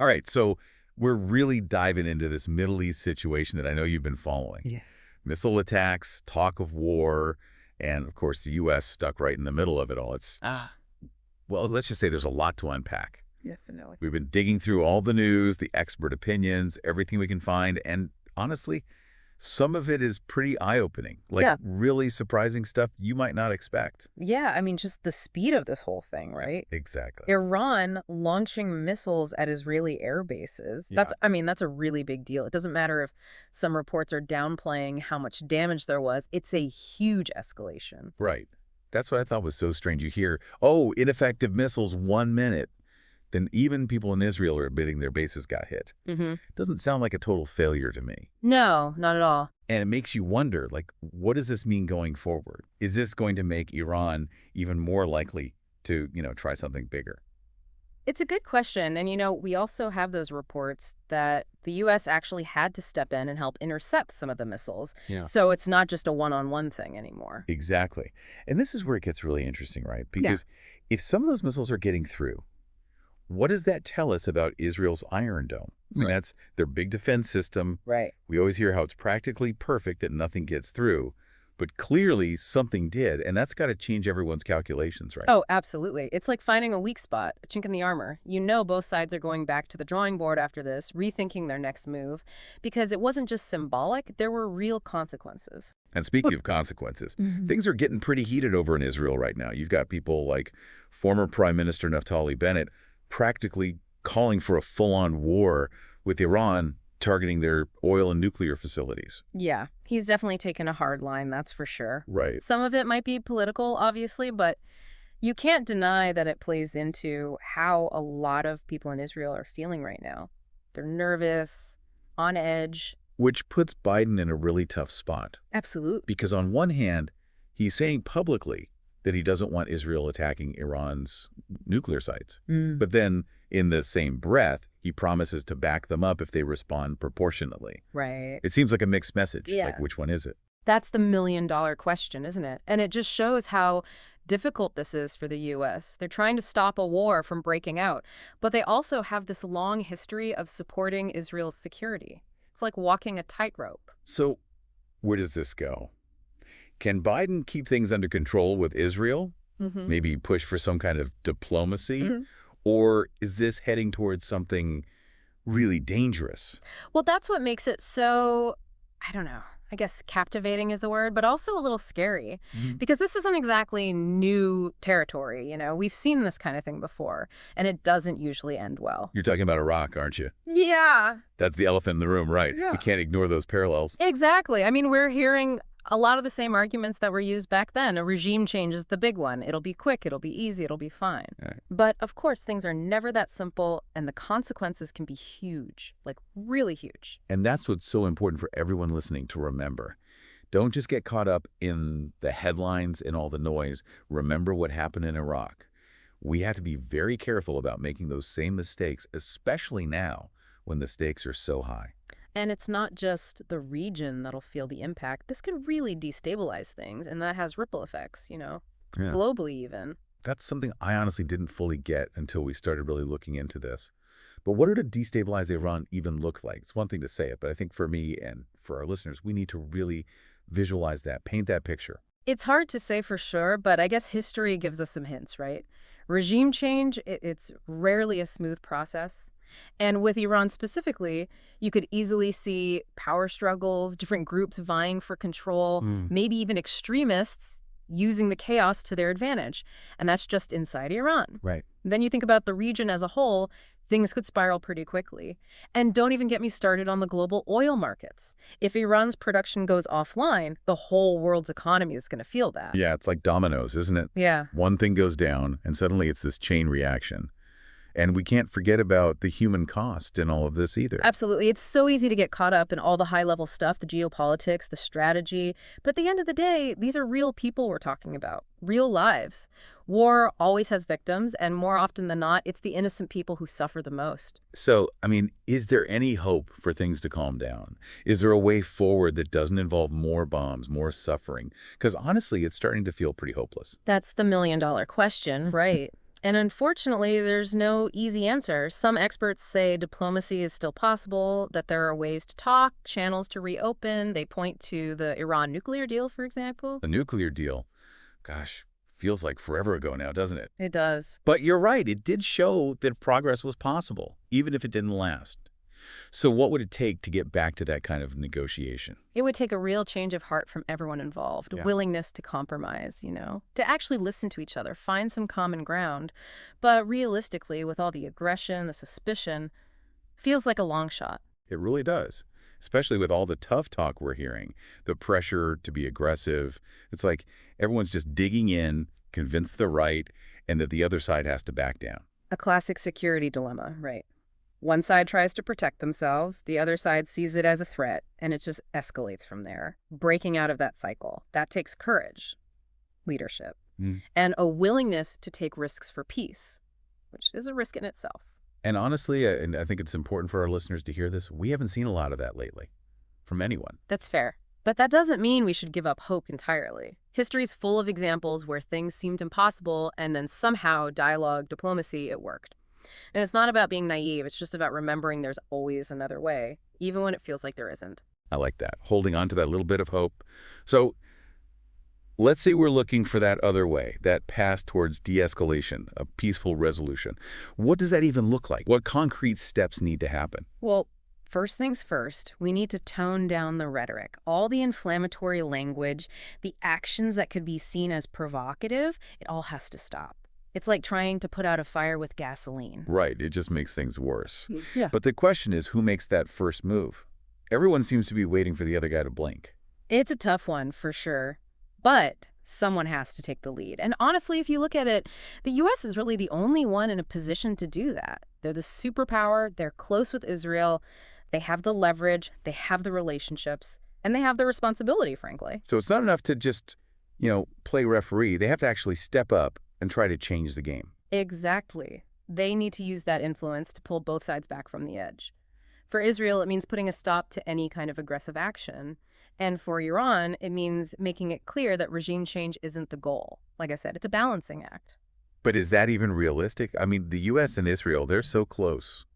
All right, so we're really diving into this Middle East situation that I know you've been following. Yeah. Missile attacks, talk of war, and of course the U.S. stuck right in the middle of it all. Ah, Well, let's just say there's a lot to unpack. definitely. We've been digging through all the news, the expert opinions, everything we can find, and honestly, some of it is pretty eye-opening, like Yeah. really surprising stuff you might not expect. Yeah, I mean, just the speed of this whole thing, right? Exactly. Iran launching missiles at Israeli air bases. Yeah. That's a really big deal. It doesn't matter if some reports are downplaying how much damage there was. It's a huge escalation. Right. That's what I thought was so strange. You hear, oh, ineffective missiles 1 minute. Then even people in Israel are admitting their bases got hit. Mm-hmm. Doesn't sound like a total failure to me. No, not at all. And it makes you wonder, like, what does this mean going forward? Is this going to make Iran even more likely to, try something bigger? It's a good question. And, we also have those reports that the U.S. actually had to step in and help intercept some of the missiles. Yeah. So it's not just a one-on-one thing anymore. Exactly. And this is where it gets really interesting, right? Because if some of those missiles are getting through, what does that tell us about Israel's Iron Dome? I mean, Right. that's their big defense system. Right. We always hear how it's practically perfect, that nothing gets through. But clearly something did, and that's got to change everyone's calculations, right? Oh, absolutely. It's like finding a weak spot, a chink in the armor. Both sides are going back to the drawing board after this, rethinking their next move, because it wasn't just symbolic, there were real consequences. And speaking of consequences, Mhm. things are getting pretty heated over in Israel right now. You've got people like former Prime Minister Naftali Bennett practically calling for a full-on war with Iran, targeting their oil and nuclear facilities. Yeah, he's definitely taken a hard line, that's for sure. Right. Some of it might be political, obviously, but you can't deny that it plays into how a lot of people in Israel are feeling right now. They're nervous, on edge. Which puts Biden in a really tough spot. Absolutely. Because on one hand, he's saying publicly that he doesn't want Israel attacking Iran's nuclear sites. But then, in the same breath, he promises to back them up if they respond proportionately. Right. It seems like a mixed message. Yeah. Like, which one is it? That's the million-dollar question, isn't it? And it just shows how difficult this is for the U.S. They're trying to stop a war from breaking out, but they also have this long history of supporting Israel's security. It's like walking a tightrope. So, where does this go? Can Biden keep things under control with Israel? Mm-hmm. Maybe push for some kind of diplomacy? Or is this heading towards something really dangerous? Well, that's what makes it so, I don't know, I guess captivating is the word, but also a little scary. Because this isn't exactly new territory, We've seen this kind of thing before, and it doesn't usually end well. You're talking about Iraq, aren't you? Yeah, That's the elephant in the room, right? Yeah. We can't ignore those parallels. exactly. I mean, we're hearing a lot of the same arguments that were used back then. A regime change is the big one. It'll be quick, it'll be easy, it'll be fine. Right. But of course, things are never that simple, and the consequences can be huge, like really huge. And that's what's so important for everyone listening to remember. Don't just get caught up in the headlines and all the noise. Remember what happened in Iraq. We have to be very careful about making those same mistakes, especially now when the stakes are so high. And it's not just the region that'll feel the impact. This could really destabilize things, and that has ripple effects, Yeah. globally even. That's something I honestly didn't fully get until we started really looking into this. But what did a destabilize Iran even look like? It's one thing to say it, but I think for me and for our listeners, we need to really visualize that, paint that picture. It's hard to say for sure, but I guess history gives us some hints, right? Regime change, it's rarely a smooth process. And with Iran specifically, you could easily see power struggles, different groups vying for control, maybe even extremists using the chaos to their advantage. And that's just inside Iran. Right. Then you think about the region as a whole, things could spiral pretty quickly. And don't even get me started on the global oil markets. If Iran's production goes offline, the whole world's economy is going to feel that. Yeah, it's like dominoes, isn't it? Yeah. One thing goes down, and suddenly it's this chain reaction. And we can't forget about the human cost in all of this either. Absolutely. It's so easy to get caught up in all the high-level stuff, the geopolitics, the strategy. But at the end of the day, these are real people we're talking about, real lives. War always has victims, and more often than not, it's the innocent people who suffer the most. So, I mean, is there any hope for things to calm down? Is there a way forward that doesn't involve more bombs, more suffering? Because honestly, it's starting to feel pretty hopeless. That's the million-dollar question, right? And unfortunately, there's no easy answer. Some experts say diplomacy is still possible, that there are ways to talk, channels to reopen. They point to the Iran nuclear deal, for example. The nuclear deal, gosh, feels like forever ago now, doesn't it? It does. But you're right, it did show that progress was possible, even if it didn't last. So what would it take to get back to that kind of negotiation? It would take a real change of heart from everyone involved, Yeah. willingness to compromise, to actually listen to each other, find some common ground. But realistically, with all the aggression, the suspicion, feels like a long shot. It really does, especially with all the tough talk we're hearing, the pressure to be aggressive. It's like everyone's just digging in, convinced they're right, and that the other side has to back down. A classic security dilemma, right? One side tries to protect themselves, the other side sees it as a threat, and it just escalates from there. Breaking out of that cycle, that takes courage, leadership, Mm. and a willingness to take risks for peace, which is a risk in itself. And honestly, and I think it's important for our listeners to hear this, we haven't seen a lot of that lately from anyone. That's fair. But that doesn't mean we should give up hope entirely. History's full of examples where things seemed impossible and then somehow dialogue, diplomacy, it worked. And it's not about being naive, it's just about remembering there's always another way, even when it feels like there isn't. I like that, holding on to that little bit of hope. So let's say we're looking for that other way, that path towards de-escalation, a peaceful resolution. What does that even look like? What concrete steps need to happen? Well, first things first, we need to tone down the rhetoric. All the inflammatory language, the actions that could be seen as provocative, it all has to stop. It's like trying to put out a fire with gasoline. Right, it just makes things worse. Yeah. But the question is, who makes that first move? Everyone seems to be waiting for the other guy to blink. It's a tough one, for sure. But someone has to take the lead. And honestly, if you look at it, the U.S. is really the only one in a position to do that. They're the superpower, they're close with Israel, they have the leverage, they have the relationships, and they have the responsibility, frankly. So it's not enough to just, play referee. They have to actually step up and try to change the game. Exactly. They need to use that influence to pull both sides back from the edge. For Israel, it means putting a stop to any kind of aggressive action. And for Iran, it means making it clear that regime change isn't the goal. Like I said, it's a balancing act. But is that even realistic? I mean, the U.S. and Israel, they're so close.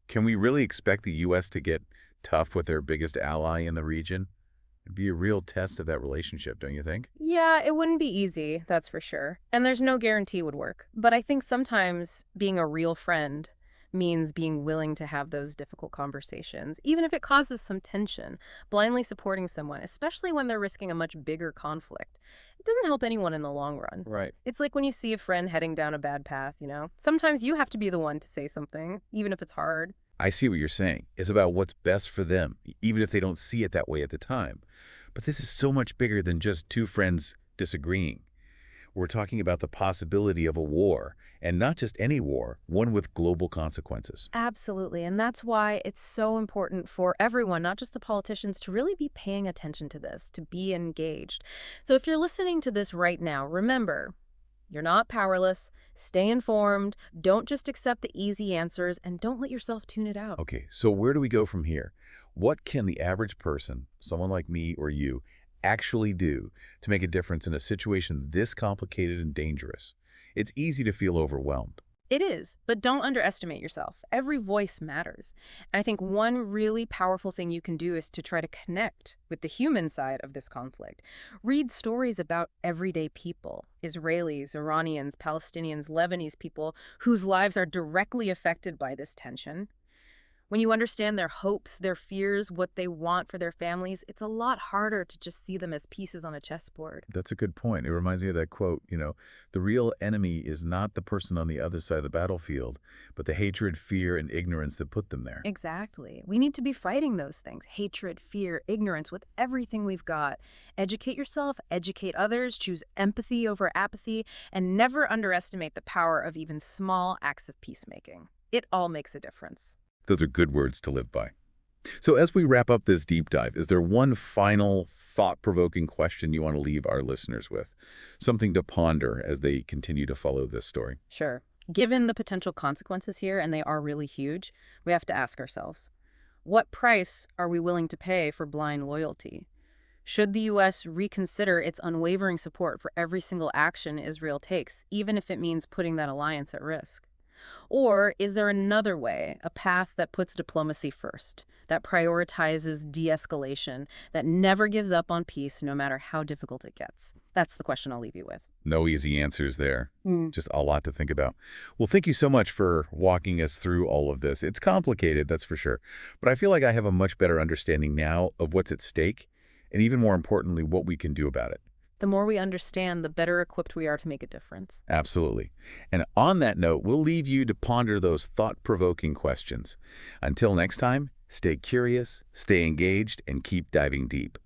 Can we really expect the U.S. to get tough with their biggest ally in the region? It'd be a real test of that relationship, don't you think? Yeah, it wouldn't be easy, that's for sure. And there's no guarantee it would work. But I think sometimes being a real friend means being willing to have those difficult conversations, even if it causes some tension, blindly supporting someone, especially when they're risking a much bigger conflict. It doesn't help anyone in the long run. Right. It's like when you see a friend heading down a bad path. Sometimes you have to be the one to say something, even if it's hard. I see what you're saying. It's about what's best for them, even if they don't see it that way at the time. But this is so much bigger than just two friends disagreeing. We're talking about the possibility of a war, and not just any war, one with global consequences. Absolutely. And that's why it's so important for everyone, not just the politicians, to really be paying attention to this, to be engaged. So if you're listening to this right now, remember, you're not powerless. Stay informed. Don't just accept the easy answers, and don't let yourself tune it out. Okay, so where do we go from here? What can the average person, someone like me or you, actually do to make a difference in a situation this complicated and dangerous? It's easy to feel overwhelmed. It is, but don't underestimate yourself. Every voice matters. And I think one really powerful thing you can do is to try to connect with the human side of this conflict. Read stories about everyday people, Israelis, Iranians, Palestinians, Lebanese people whose lives are directly affected by this tension. When you understand their hopes, their fears, what they want for their families, it's a lot harder to just see them as pieces on a chessboard. That's a good point. It reminds me of that quote, the real enemy is not the person on the other side of the battlefield, but the hatred, fear, and ignorance that put them there. Exactly. We need to be fighting those things. Hatred, fear, ignorance with everything we've got. Educate yourself, educate others, choose empathy over apathy, and never underestimate the power of even small acts of peacemaking. It all makes a difference. Those are good words to live by. So as we wrap up this deep dive, is there one final thought-provoking question you want to leave our listeners with? Something to ponder as they continue to follow this story? Sure. Given the potential consequences here, and they are really huge, we have to ask ourselves, what price are we willing to pay for blind loyalty? Should the U.S. reconsider its unwavering support for every single action Israel takes, even if it means putting that alliance at risk? Or is there another way, a path that puts diplomacy first, that prioritizes de-escalation, that never gives up on peace no matter how difficult it gets? That's the question I'll leave you with. No easy answers there. Mm. Just a lot to think about. Well, thank you so much for walking us through all of this. It's complicated, that's for sure. But I feel like I have a much better understanding now of what's at stake, and even more importantly, what we can do about it. The more we understand, the better equipped we are to make a difference. Absolutely. And on that note, we'll leave you to ponder those thought-provoking questions. Until next time, stay curious, stay engaged, and keep diving deep.